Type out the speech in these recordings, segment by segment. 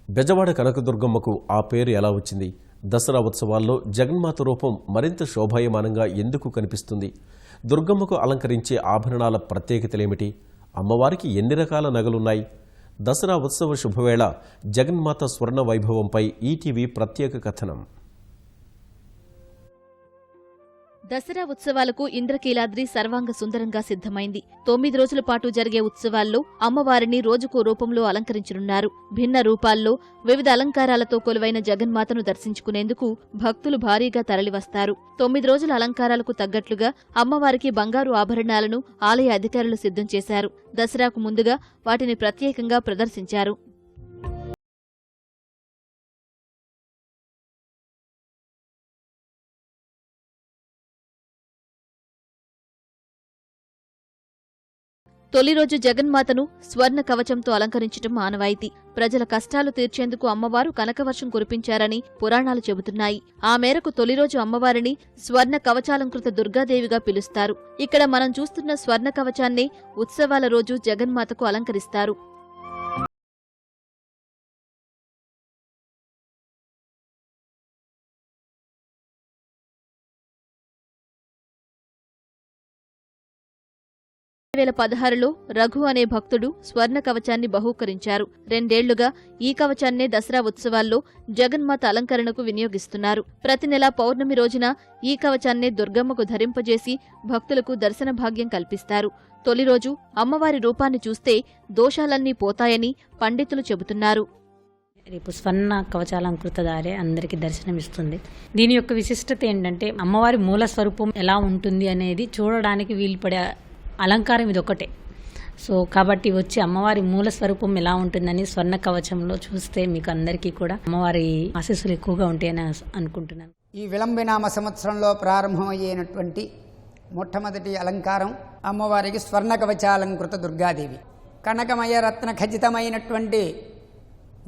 బెజవాడ కనకదుర్గమ్మకు ఆ పేరు ఎలా వచ్చింది? దసరా ఉత్సవాల్లో జగన్మాత రూపం మరింత శోభాయమానంగా ఎందుకు కనిపిస్తుంది? దుర్గమ్మకు అలంకరించే ఆభరణాల ప్రత్యేకతలేమిటి? అమ్మవారికి ఎన్ని రకాల నగలున్నాయి? దసరా ఉత్సవ శుభవేళ జగన్మాత స్వర్ణ వైభవంపై ఈటీవీ ప్రత్యేక కథనం. దసరా ఉత్సవాలకు ఇంద్రకీలాద్రి సర్వాంగ సుందరంగా సిద్ధమైంది. 9 రోజుల పాటు జరిగే ఉత్సవాల్లో అమ్మవారిని రోజుకో రూపంలో అలంకరించనున్నారు. భిన్న రూపాల్లో వివిధ అలంకారాలతో కొలువైన జగన్మాతను దర్శించుకునేందుకు భక్తులు భారీగా తరలివస్తారు. 9 రోజుల అలంకారాలకు తగ్గట్లుగా అమ్మవారికి బంగారు ఆభరణాలను ఆలయ అధికారులు సిద్ధం చేశారు. దసరాకు ముందుగా వాటిని ప్రత్యేకంగా ప్రదర్శించారు. తొలి రోజు జగన్మాతను స్వర్ణ కవచంతో అలంకరించడం ఆనవాయితీ. ప్రజల కష్టాలు తీర్చేందుకు అమ్మవారు కనకవర్షం కురిపించారని పురాణాలు చెబుతున్నాయి. ఆ మేరకు తొలి రోజు అమ్మవారిని స్వర్ణ కవచాలంకృత దుర్గాదేవిగా పిలుస్తారు. ఇక్కడ మనం చూస్తున్న స్వర్ణ కవచాన్నే ఉత్సవాల రోజు జగన్మాతకు అలంకరిస్తారు. వేల 2016లో రఘు అనే భక్తుడు స్వర్ణ కవచాన్ని బహూకరించారు. 2 ఏళ్లుగా ఈ కవచాన్నే దసరా ఉత్సవాల్లో జగన్మాత అలంకరణకు వినియోగిస్తున్నారు. ప్రతి నెల పౌర్ణమి రోజున ఈ కవచాన్నే దుర్గమ్మకు ధరింపజేసి భక్తులకు దర్శన భాగ్యం కల్పిస్తారు. తొలి రోజు అమ్మవారి రూపాన్ని చూస్తే దోషాలన్నీ పోతాయని పండితులు చెబుతున్నారు. రేపు స్వర్ణ కవచాలంకృతధారే అందరికీ దర్శనమిస్తుంది. దీని యొక్క విశిష్టత ఏంటంటే అమ్మవారి మూల స్వరూపం ఎలా ఉంటుంది అనేది చూడడానికి వీలుపడే అలంకారం ఇదొకటే. సో కాబట్టి వచ్చి అమ్మవారి మూల స్వరూపం ఎలా ఉంటుందని స్వర్ణ కవచంలో చూస్తే మీకు అందరికీ కూడా అమ్మవారి ఆశీస్సులు ఎక్కువగా ఉంటాయని అనుకుంటున్నాను. ఈ విలంబినామ సంవత్సరంలో ప్రారంభమయ్యేటువంటి మొట్టమొదటి అలంకారం అమ్మవారికి స్వర్ణ కవచాలంకృత దుర్గాదేవి. కనకమయ రత్న ఖచ్చితమైనటువంటి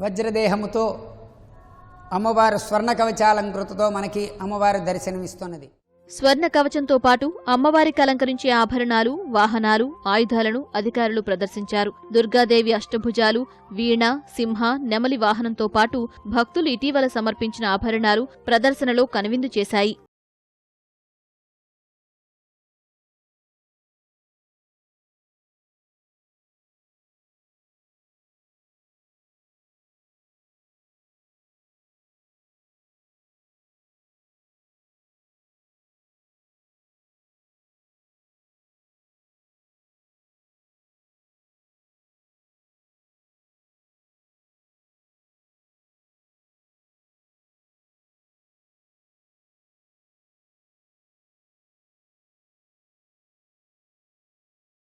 వజ్రదేహముతో అమ్మవారు స్వర్ణ కవచాలంకృతతో మనకి అమ్మవారి దర్శనమిస్తున్నది. స్వర్ణ కవచంతో పాటు అమ్మవారికి అలంకరించే ఆభరణాలు, వాహనాలు, ఆయుధాలను అధికారులు ప్రదర్శించారు. దుర్గాదేవి అష్టభుజాలు, వీణ, సింహ, నెమలి వాహనంతో పాటు భక్తులు ఇటీవల సమర్పించిన ఆభరణాలు ప్రదర్శనలో కనువిందు చేశాయి.